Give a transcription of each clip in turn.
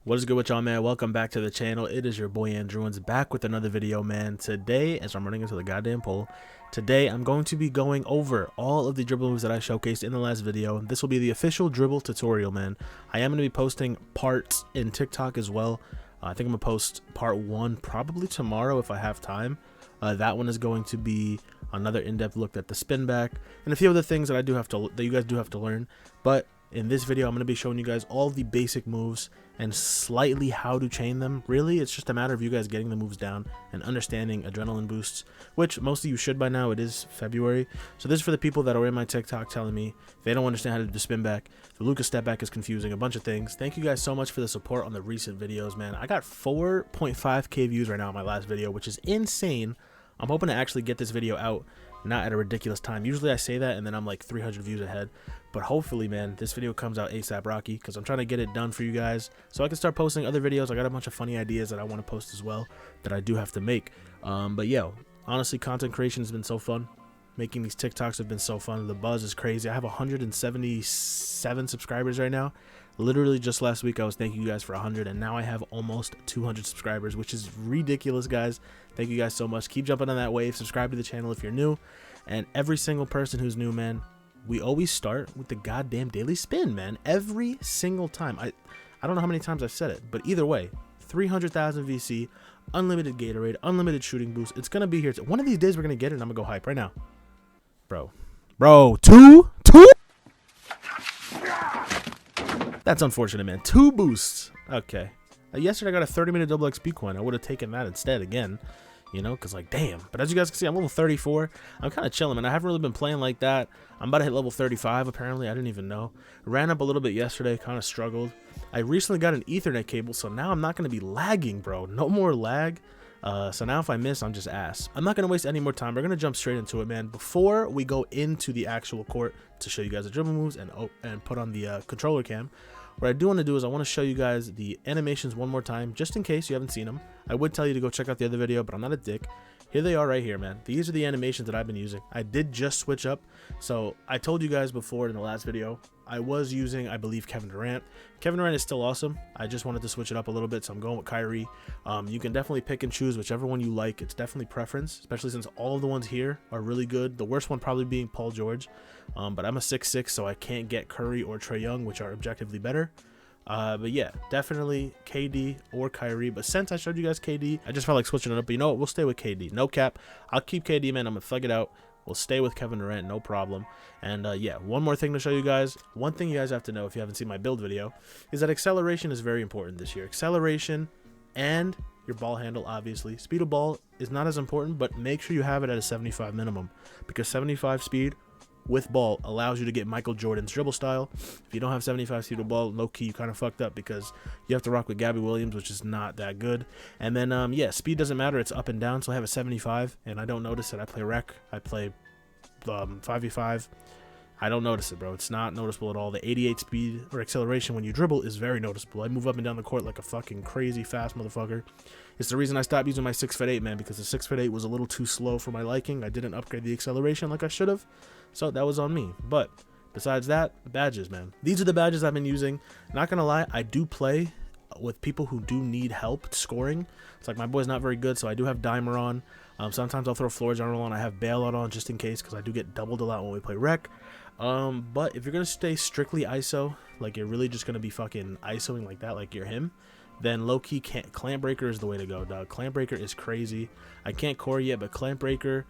What is good with y'all, man? Welcome back to the channel. It is your boy Andrewins back with another video, man. Today, as I'm running into the goddamn poll, today I'm going to be going over all of the dribble moves that I showcased in the last video. This will be the official dribble tutorial, man. I am going to be posting parts in TikTok as well. I think I'm going to post part 1 probably tomorrow if I have time. That one is going to be another in-depth look at the spin back and a few other things that you guys do have to learn. But in this video, I'm going to be showing you guys all the basic moves and slightly how to chain them. Really, it's just a matter of you guys getting the moves down and understanding adrenaline boosts, which most of you should by now. It is February. So this is for the people that are in my TikTok telling me they don't understand how to do the spin back. The Luka step back is confusing, a bunch of things. Thank you guys so much for the support on the recent videos, man. I got 4.5K views right now on my last video, which is insane. I'm hoping to actually get this video out not at a ridiculous time. Usually I say that and then I'm like 300 views ahead, but hopefully, man, this video comes out ASAP Rocky, because I'm trying to get it done for you guys so I can start posting other videos. I got a bunch of funny ideas that I want to post as well that I do have to make. But yo, honestly, content creation has been so fun. Making these TikToks have been so fun. The buzz is crazy. I have 177 subscribers right now. Literally just last week I was thanking you guys for 100, and now I have almost 200 subscribers, which is ridiculous, guys. Thank you guys so much. Keep jumping on that wave. Subscribe to the channel if you're new. And every single person who's new, man, we always start with the goddamn daily spin, man. Every single time. I don't know how many times I've said it, but either way, 300,000 VC, unlimited Gatorade, unlimited shooting boost. It's gonna be here. One of these days we're gonna get it, and I'm gonna go hype right now. Bro, two? That's unfortunate, man. 2 boosts. Okay. Yesterday I got a 30-minute double XP coin. I would have taken that instead again, you know, because, like, damn. But as you guys can see, I'm level 34. I'm kind of chilling, man. I haven't really been playing like that. I'm about to hit level 35, apparently. I didn't even know. Ran up a little bit yesterday. Kind of struggled. I recently got an Ethernet cable, so now I'm not going to be lagging, bro. No more lag. So now if I miss, I'm just ass. I'm not going to waste any more time. We're going to jump straight into it, man. Before we go into the actual court to show you guys the dribble moves and put on the controller cam, what I do want to do is I want to show you guys the animations one more time, just in case you haven't seen them. I would tell you to go check out the other video, but I'm not a dick. Here they are right here, man. These are the animations that I've been using. I did just switch up. So I told you guys before in the last video, I was using, I believe, Kevin Durant. Kevin Durant is still awesome. I just wanted to switch it up a little bit, so I'm going with Kyrie. You can definitely pick and choose whichever one you like. It's definitely preference, especially since all of the ones here are really good. The worst one probably being Paul George. But I'm a 6'6", so I can't get Curry or Trae Young, which are objectively better. But yeah, definitely KD or Kyrie. But since I showed you guys KD, I just felt like switching it up. But you know what? We'll stay with KD. No cap. I'll keep KD, man. I'm going to thug it out. We'll stay with Kevin Durant, no problem. And yeah, one more thing to show you guys. One thing you guys have to know if you haven't seen my build video is that acceleration is very important this year. Acceleration and your ball handle, obviously. Speed of ball is not as important, but make sure you have it at a 75 minimum, because 75 speed with ball allows you to get Michael Jordan's dribble style. If you don't have 75 speed of ball, low key, you kind of fucked up, because you have to rock with Gabby Williams, which is not that good. And then yeah, speed doesn't matter, it's up and down. So I have a 75 and I don't notice it. I play rec, I play 5v5. I don't notice it, bro. It's not noticeable at all. The 88 speed or acceleration when you dribble is very noticeable. I move up and down the court like a fucking crazy fast motherfucker. It's the reason I stopped using my 6'8", man, because the 6'8" was a little too slow for my liking. I didn't upgrade the acceleration like I should have, so that was on me. But besides that, badges, man. These are the badges I've been using. Not gonna lie, I do play with people who do need help scoring. It's like my boy's not very good, so I do have Dimer on. Sometimes I'll throw floor general on. I have bailout on just in case, because I do get doubled a lot when we play rec. But if you're gonna stay strictly ISO, like you're really just gonna be fucking ISOing like that, like you're him, then low-key clamp breaker is the way to go, dog. Clamp breaker is crazy. I can't core yet, but clamp breaker,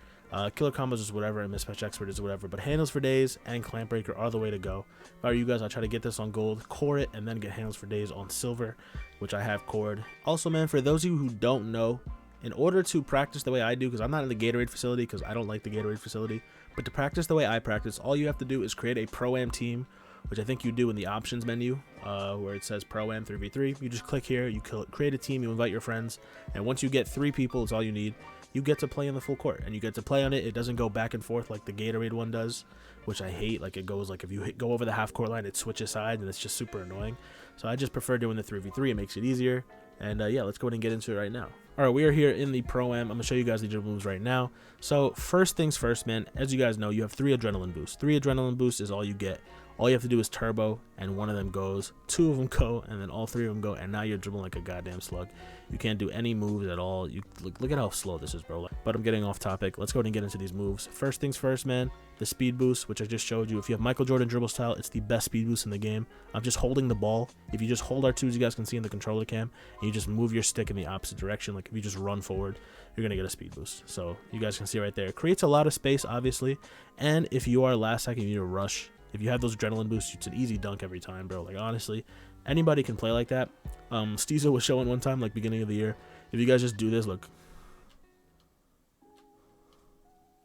killer combos is whatever, and mismatch expert is whatever, but handles for days and clamp breaker are the way to go. If I were you guys, I'll try to get this on gold, core it, and then get handles for days on silver, which I have cored. Also, man, for those of you who don't know, in order to practice the way I do, because I'm not in the Gatorade facility, because I don't like the Gatorade facility, but to practice the way I practice, all you have to do is create a Pro-Am team, which I think you do in the options menu, where it says Pro-Am 3v3. You just click here, you create a team, you invite your friends, and once you get 3 people, it's all you need. You get to play in the full court, and you get to play on it. It doesn't go back and forth like the Gatorade one does, which I hate. Like, it goes, like, if you go over the half court line, it switches sides, and it's just super annoying. So I just prefer doing the 3v3. It makes it easier. And yeah, let's go ahead and get into it right now. All right, we are here in the Pro-Am. I'm going to show you guys the dribble moves right now. So first things first, man, as you guys know, you have 3 adrenaline boosts. 3 adrenaline boosts is all you get All you have to do is turbo, and one of them goes, two of them go, and then all three of them go, and now you're dribbling like a goddamn slug. You can't do any moves at all. You look at how slow this is, bro. But I'm getting off topic. Let's go ahead and get into these moves. First things first, man, the speed boost, which I just showed you. If you have Michael Jordan dribble style, it's the best speed boost in the game. I'm just holding the ball. If you just hold R2, as you guys can see in the controller cam, and you just move your stick in the opposite direction, like if you just run forward, you're gonna get a speed boost. So you guys can see right there. It creates a lot of space, obviously, and if you are last second, you need to rush. If you have those adrenaline boosts, it's an easy dunk every time, bro. Like, honestly, anybody can play like that. Steezo was showing one time, like, beginning of the year. If you guys just do this, look.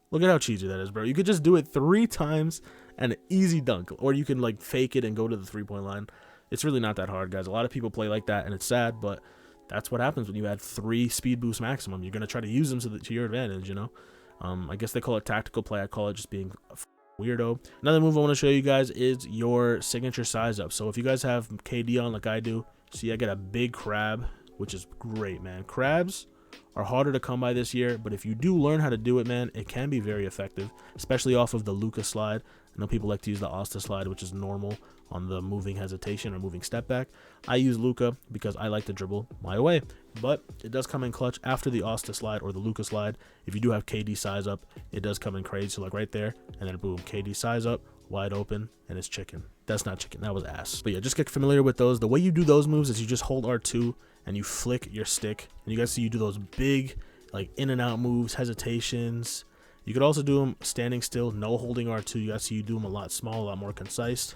Look at how cheesy that is, bro. You could just do it 3 times and an easy dunk. Or you can, like, fake it and go to the three-point line. It's really not that hard, guys. A lot of people play like that, and it's sad, but that's what happens when you add 3 speed boost maximum. You're going to try to use them to your advantage, you know? I guess they call it tactical play. I call it just being a weirdo. Another move I want to show you guys is your signature size up. So if you guys have KD on like I do, see I get a big crab, which is great, man. Crabs are harder to come by this year, but if you do learn how to do it, man, it can be very effective, especially off of the Luka slide. I know people like to use the Asta slide, which is normal on the moving hesitation or moving step back. I use Luka because I like to dribble my way, but it does come in clutch after the Asta slide or the Luka slide. If you do have KD size up, it does come in crazy. So like right there, and then boom, KD size up, wide open, and it's chicken. That's not chicken, that was ass. But yeah, just get familiar with those. The way you do those moves is you just hold R2 and you flick your stick, and you guys see you do those big like in and out moves, hesitations. You could also do them standing still, no holding R2. You guys see you do them a lot smaller, a lot more concise.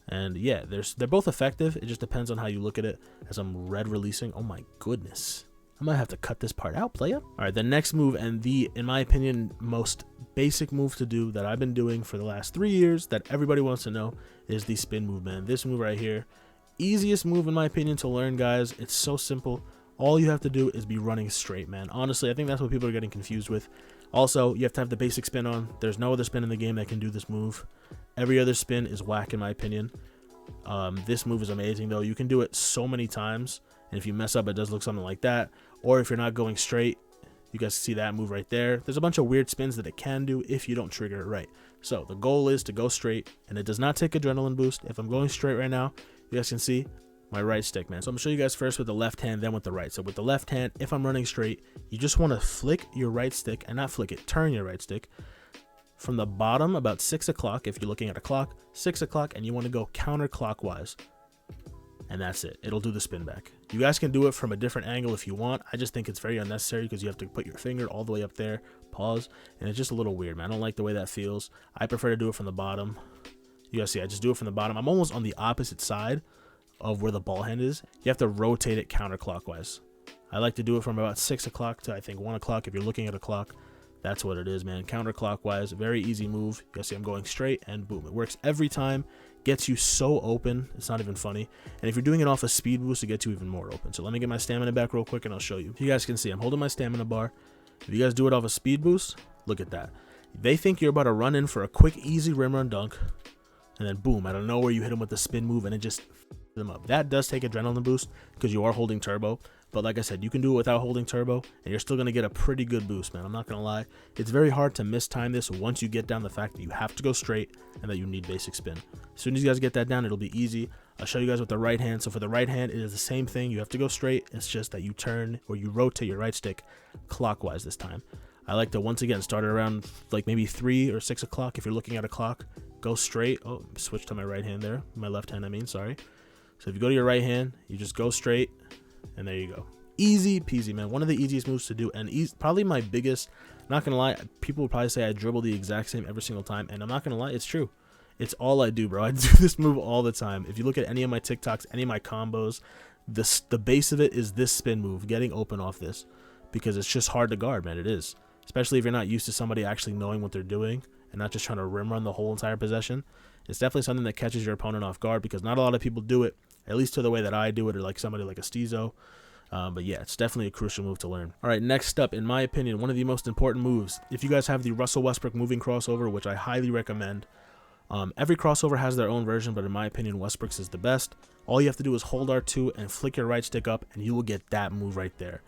And yeah, they're both effective. It just depends on how you look at it. As I'm red releasing, oh my goodness, I might have to cut this part out, playa. All right, the next move, and the, in my opinion, most basic move to do that I've been doing for the last 3 years that everybody wants to know is the spin move, man. This move right here, easiest move in my opinion to learn, guys. It's so simple. All you have to do is be running straight, man. Honestly, I think that's what people are getting confused with. Also, you have to have the basic spin on. There's no other spin in the game that can do this move. Every other spin is whack in my opinion. This move is amazing though. You can do it so many times, and if you mess up, it does look something like that. Or if you're not going straight, you guys see that move right there. There's a bunch of weird spins that it can do if you don't trigger it right. So the goal is to go straight, and it does not take adrenaline boost. If I'm going straight right now, you guys can see my right stick, man. So I'm gonna show you guys first with the left hand, then with the right. So with the left hand, if I'm running straight, you just want to flick your right stick, and not flick it, turn your right stick from the bottom about 6 o'clock. If you're looking at a clock, 6 o'clock, and you want to go counterclockwise, and that's it. It'll do the spin back. You guys can do it from a different angle if you want. I just think it's very unnecessary because you have to put your finger all the way up there, pause, and it's just a little weird, man. I don't like the way that feels. I prefer to do it from the bottom. You guys see, I just do it from the bottom. I'm almost on the opposite side of where the ball hand is. You have to rotate it counterclockwise. I like to do it from about 6 o'clock to I think 1 o'clock if you're looking at a clock. That's what it is, man. Counterclockwise, very easy move. You guys see I'm going straight, and boom, it works every time. Gets you so open, it's not even funny. And if you're doing it off a speed boost, it gets you even more open. So let me get my stamina back real quick and I'll show you. You guys can see I'm holding my stamina bar. If you guys do it off a speed boost, look at that. They think you're about to run in for a quick, easy rim run dunk, and then boom, out of nowhere you hit them with the spin move, and it just them up. That does take adrenaline boost because you are holding turbo, but like I said, you can do it without holding turbo and you're still going to get a pretty good boost, man. I'm not going to lie. It's very hard to mistime this once you get down the fact that you have to go straight and that you need basic spin. As soon as you guys get that down, it'll be easy. I'll show you guys with the right hand. So for the right hand, it is the same thing. You have to go straight. It's just that you turn or you rotate your right stick clockwise this time. I like to once again start it around like maybe 3 or 6 o'clock if you're looking at a clock. Go straight. Oh, switch to my right hand there. My left hand, I mean, sorry. So if you go to your right hand, you just go straight, and there you go. Easy peasy, man. One of the easiest moves to do, and probably my biggest. Not gonna lie, people will probably say I dribble the exact same every single time, and I'm not gonna lie, it's true. It's all I do, bro. I do this move all the time. If you look at any of my TikToks, any of my combos, the base of it is this spin move, getting open off this, because it's just hard to guard, man. It is, especially if you're not used to somebody actually knowing what they're doing and not just trying to rim run the whole entire possession. It's definitely something that catches your opponent off guard because not a lot of people do it, at least to the way that I do it, or like somebody like a Steezo. But yeah, it's definitely a crucial move to learn. All right, next up, in my opinion, one of the most important moves. If you guys have the Russell Westbrook moving crossover, which I highly recommend, every crossover has their own version, but in my opinion, Westbrook's is the best. All you have to do is hold R2 and flick your right stick up, and you will get that move right there.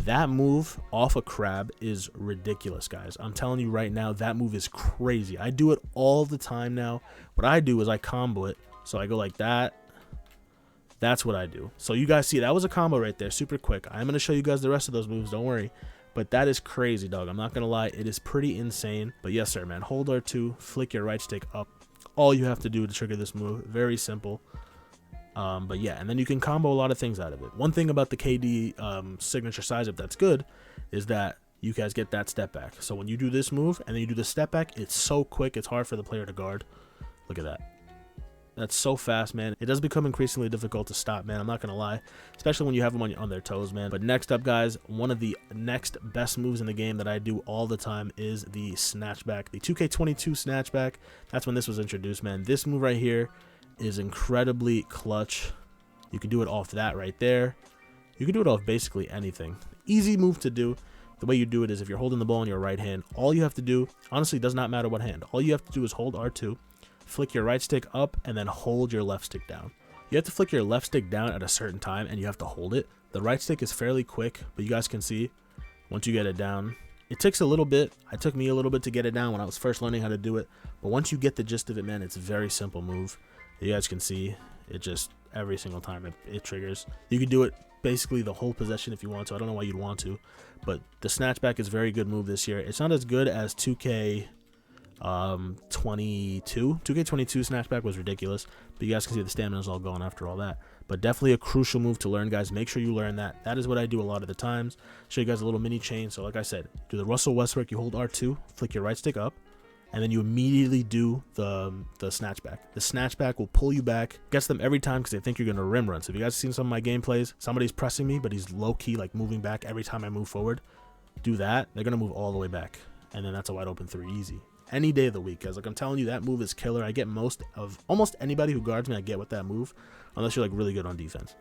That move off a crab is ridiculous, guys. I'm telling you right now, that move is crazy. I do it all the time now. What I do is I combo it. So I go like that. That's what I do. So you guys see, that was a combo right there, super quick. I'm going to show you guys the rest of those moves, don't worry. But that is crazy, dog. I'm not going to lie. It is pretty insane. But yes, sir, man. Hold R2, flick your right stick up. All you have to do to trigger this move. Very simple. But yeah, and then you can combo a lot of things out of it. One thing about the KD signature size up that's good is that you guys get that step back. So when you do this move and then you do the step back, it's so quick, it's hard for the player to guard. Look at that. That's so fast, man. It does become increasingly difficult to stop, man. I'm not going to lie, especially when you have them on their toes, man. But next up, guys, one of the next best moves in the game that I do all the time is the snatchback, the 2K22 snatchback. That's when this was introduced, man. This move right here is incredibly clutch. You can do it off that right there. You can do it off basically anything. Easy move to do. The way you do it is if you're holding the ball in your right hand, all you have to do, honestly, does not matter what hand. All you have to do is hold R2, flick your right stick up, and then hold your left stick down. You have to flick your left stick down at a certain time, and you have to hold it. The right stick is fairly quick, but you guys can see, once you get it down, it takes a little bit. It took me a little bit to get it down when I was first learning how to do it, but once you get the gist of it, man, it's a very simple move. You guys can see, it just, every single time it triggers. You can do it basically the whole possession if you want to. I don't know why you'd want to, but the snatchback is a very good move this year. It's not as good as 2K22 snatchback was ridiculous, but you guys can see the stamina is all gone after all that. But definitely a crucial move to learn, guys. Make sure you learn that. That is what I do a lot of the times. Show you guys a little mini chain. So like I said, do the Russell Westbrook. You hold R2, flick your right stick up, and then you immediately do the snatchback. The snatchback will pull you back, gets them every time because they think you're going to rim run. So if you guys have seen some of my gameplays, somebody's pressing me, but he's low-key like moving back every time I move forward. Do that. They're going to move all the way back, and then that's a wide open three, easy. Any day of the week, guys. Like I'm telling you, that move is killer. I get almost anybody who guards me, I get with that move, unless you're like really good on defense.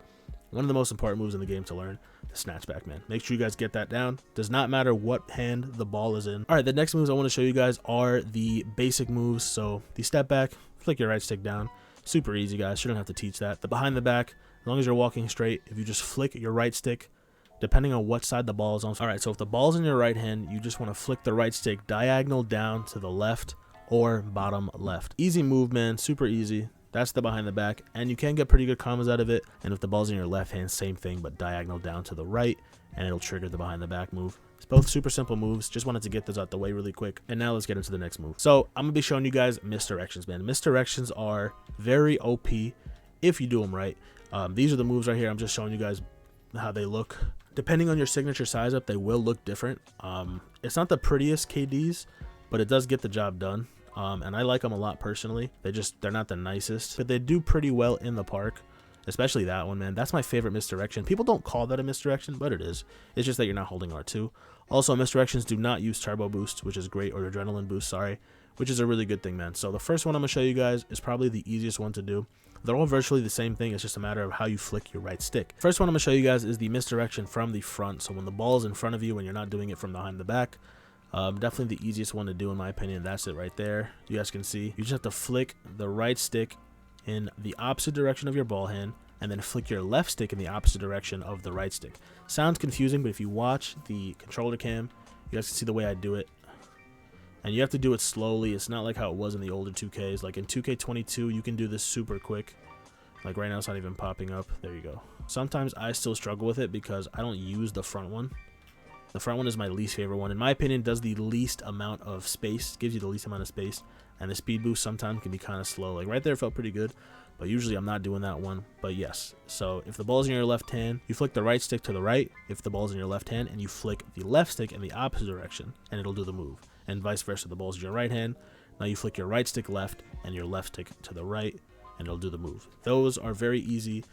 One of the most important moves in the game to learn, the snatchback, man. Make sure you guys get that down. Does not matter what hand the ball is in. All right, the next moves I want to show you guys are the basic moves. So the step back, flick your right stick down. Super easy, guys. Shouldn't have to teach that. The behind the back, as long as you're walking straight, if you just flick your right stick, depending on what side the ball is on. All right, so if the ball's in your right hand, you just want to flick the right stick diagonal down to the left or bottom left. Easy move, man. Super easy. That's the behind the back, and you can get pretty good combos out of it. And if the ball's in your left hand, same thing, but diagonal down to the right, and it'll trigger the behind the back move. It's both super simple moves. Just wanted to get those out the way really quick. And now let's get into the next move. So I'm gonna be showing you guys misdirections, man. Misdirections are very OP if you do them right. These are the moves right here. I'm just showing you guys how they look. Depending on your signature size up, they will look different. It's not the prettiest KDs, but it does get the job done. And I like them a lot personally. They're not the nicest, but they do pretty well in the park, especially that one, man. That's my favorite misdirection. People don't call that a misdirection, but it is. It's just that you're not holding R2. Also, misdirections do not use turbo boost, which is great, or adrenaline boost, sorry, which is a really good thing, man. So the first one I'm gonna show you guys is probably the easiest one to do. They're all virtually the same thing. It's just a matter of how you flick your right stick. First one I'm gonna show you guys is the misdirection from the front. So when the ball is in front of you and you're not doing it from behind the back, definitely the easiest one to do in my opinion. That's it right there. You guys can see you just have to flick the right stick in the opposite direction of your ball hand, and then flick your left stick in the opposite direction of the right stick. Sounds confusing, but if you watch the controller cam, you guys can see the way I do it. And you have to do it slowly. It's not like how it was in the older 2Ks. Like in 2K22, you can do this super quick. Like right now, it's not even popping up. There you go. Sometimes I still struggle with it because I don't use the front one. The front one is my least favorite one. In my opinion, does the least amount of space, gives you the least amount of space, and the speed boost sometimes can be kind of slow. Like right there felt pretty good, but usually I'm not doing that one. But yes, so if the ball's in your left hand, you flick the right stick to the right. If the ball's in your left hand, and you flick the left stick in the opposite direction, and it'll do the move. And vice versa, the ball's in your right hand, now you flick your right stick left and your left stick to the right, and it'll do the move. Those are very easy.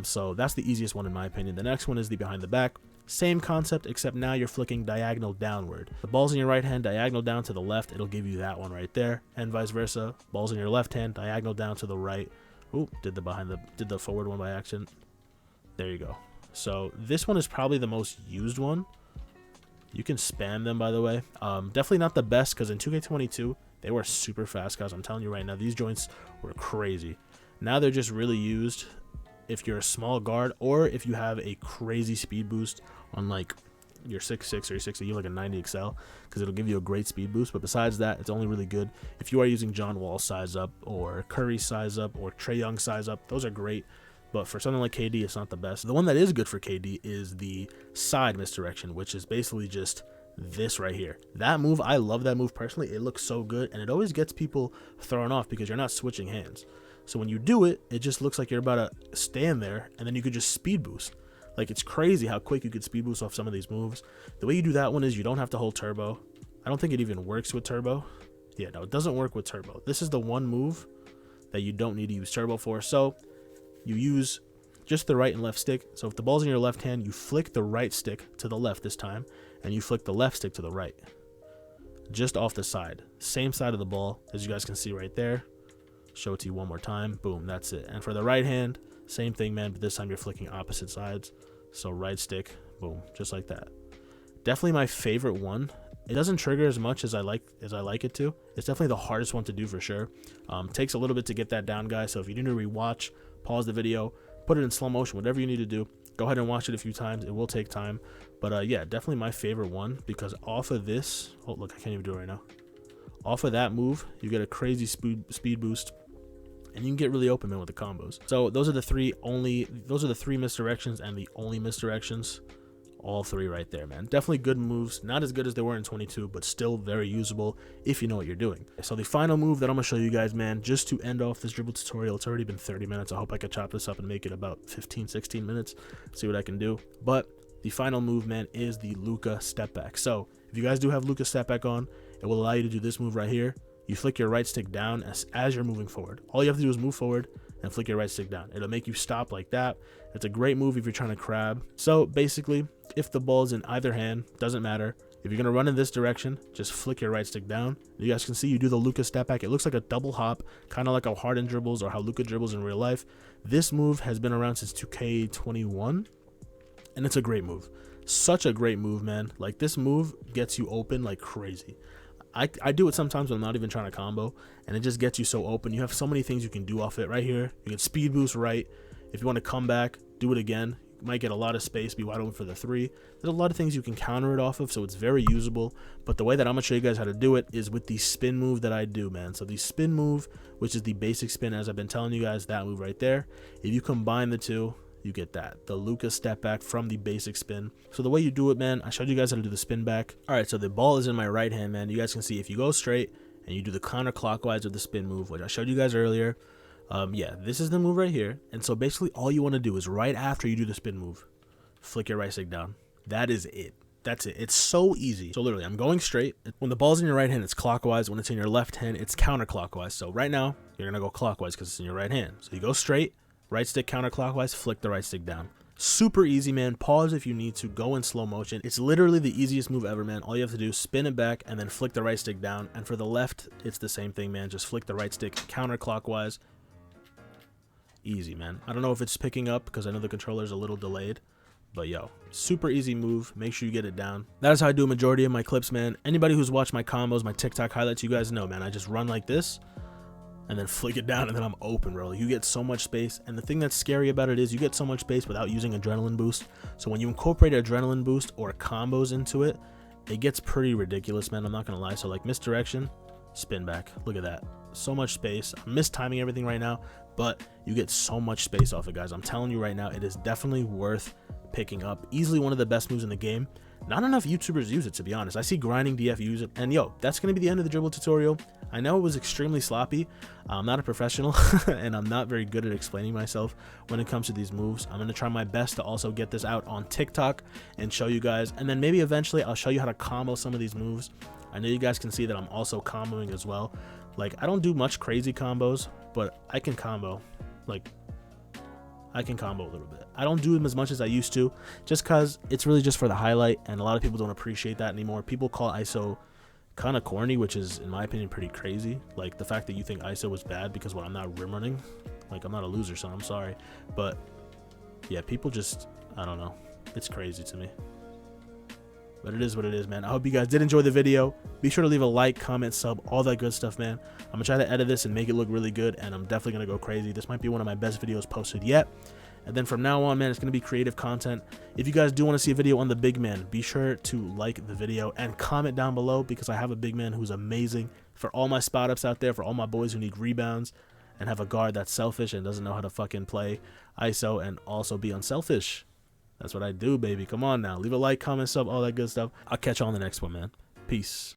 So that's the easiest one in my opinion. The next one is the behind the back. Same concept, except now you're flicking diagonal downward. The ball's in your right hand, diagonal down to the left, it'll give you that one right there, and vice versa. Ball's in your left hand, diagonal down to the right. Ooh, did the forward one by accident. There you go. So this one is probably the most used one. You can spam them, by the way. Definitely not the best, because in 2K22 they were super fast, guys. I'm telling you right now, these joints were crazy. Now they're just really used if you're a small guard, or if you have a crazy speed boost on like you're 6'6" or you're 6', you have like a 90 XL, because it'll give you a great speed boost. But besides that, it's only really good if you are using John Wall size up or Curry size up or Trae Young size up. Those are great, but for something like KD, it's not the best. The one that is good for KD is the side misdirection, which is basically just this right here. That move, I love that move personally. It looks so good, and it always gets people thrown off because you're not switching hands. So when you do it, it just looks like you're about to stand there, and then you could just speed boost. Like, it's crazy how quick you could speed boost off some of these moves. The way you do that one is you don't have to hold turbo. I don't think it even works with turbo. Yeah, no, it doesn't work with turbo. This is the one move that you don't need to use turbo for. So you use just the right and left stick. So if the ball's in your left hand, you flick the right stick to the left this time, and you flick the left stick to the right, just off the side, same side of the ball, as you guys can see right there. Show it to you one more time. Boom, that's it. And for the right hand, same thing, man, but this time you're flicking opposite sides. So right stick, boom, just like that. Definitely my favorite one. It doesn't trigger as much as I like it to. It's definitely the hardest one to do for sure. Takes a little bit to get that down, guys. So if you need to rewatch, pause the video, put it in slow motion, whatever you need to do, go ahead and watch it a few times. It will take time, but yeah, definitely my favorite one, because off of this, oh look, I can't even do it right now. Off of that move, you get a crazy speed boost, and you can get really open, man, with the combos. So those are the three misdirections, and the only misdirections. All three right there, man. Definitely good moves. Not as good as they were in 22, but still very usable if you know what you're doing. So the final move that I'm gonna show you guys, man, just to end off this dribble tutorial, it's already been 30 minutes. I hope I can chop this up and make it about 15-16 minutes, see what I can do. But the final move, man, is the Luka step back. So if you guys do have Luka step back on, it will allow you to do this move right here. You flick your right stick down as you're moving forward. All you have to do is move forward and flick your right stick down. It'll make you stop like that. It's a great move if you're trying to crab. So basically, if the ball's in either hand, doesn't matter. If you're going to run in this direction, just flick your right stick down. You guys can see you do the Luka step back. It looks like a double hop, kind of like how Harden dribbles or how Luka dribbles in real life. This move has been around since 2K21, and it's a great move. Such a great move, man. Like, this move gets you open like crazy. I do it sometimes when I'm not even trying to combo, and it just gets you so open. You have so many things you can do off it right here. You can speed boost right. If you want to come back, do it again. You might get a lot of space, be wide open for the three. There's a lot of things you can counter it off of, so it's very usable. But the way that I'm going to show you guys how to do it is with the spin move that I do, man. So the spin move, which is the basic spin, as I've been telling you guys, that move right there. If you combine the two, you get that, the Luka step back from the basic spin. So the way you do it, man, I showed you guys how to do the spin back. All right, so the ball is in my right hand, man. You guys can see if you go straight and you do the counterclockwise of the spin move, which I showed you guys earlier. Yeah, this is the move right here. And so basically all you want to do is right after you do the spin move, flick your right stick down. That is it. That's it. It's so easy. So literally, I'm going straight. When the ball's in your right hand, it's clockwise. When it's in your left hand, it's counterclockwise. So right now, you're going to go clockwise because it's in your right hand. So you go straight, right stick counterclockwise, flick the right stick down. Super easy, man. Pause if you need to. Go in slow motion. It's literally the easiest move ever, man. All you have to do is spin it back and then flick the right stick down. And for the left, it's the same thing, man. Just flick the right stick counterclockwise. Easy, man. I don't know if it's picking up because I know the controller's a little delayed. But yo, super easy move. Make sure you get it down. That is how I do a majority of my clips, man. Anybody who's watched my combos, my TikTok highlights, you guys know, man. I just run like this and then flick it down, and then I'm open, bro. You get so much space, and the thing that's scary about it is you get so much space without using adrenaline boost. So when you incorporate adrenaline boost or combos into it, it gets pretty ridiculous, man. I'm not gonna lie. So like misdirection, spin back, look at that, so much space. I'm mistiming everything right now, but you get so much space off it, guys. I'm telling you right now, it is definitely worth picking up. Easily one of the best moves in the game. Not enough YouTubers use it, to be honest. I see Grinding DF use it, and yo, that's gonna be the end of the dribble tutorial. I know it was extremely sloppy. I'm not a professional and I'm not very good at explaining myself when it comes to these moves. I'm gonna try my best to also get this out on TikTok and show you guys, and then maybe eventually I'll show you how to combo some of these moves. I know you guys can see that I'm also comboing as well. Like, I don't do much crazy combos, but I can combo. Like, I can combo a little bit. I don't do them as much as I used to, just because it's really just for the highlight, and a lot of people don't appreciate that anymore. People call ISO kind of corny, which is, in my opinion, pretty crazy. Like, the fact that you think ISO was bad because, well, I'm not rim running. Like, I'm not a loser, so I'm sorry. But, yeah, people just, I don't know. It's crazy to me. But it is what it is, man. I hope you guys did enjoy the video. Be sure to leave a like, comment, sub, all that good stuff, man. I'm going to try to edit this and make it look really good, and I'm definitely going to go crazy. This might be one of my best videos posted yet. And then from now on, man, it's going to be creative content. If you guys do want to see a video on the big man, be sure to like the video and comment down below, because I have a big man who's amazing. For all my spot ups out there, for all my boys who need rebounds and have a guard that's selfish and doesn't know how to fucking play ISO and also be unselfish. That's what I do, baby. Come on now. Leave a like, comment, sub, all that good stuff. I'll catch you on the next one, man. Peace.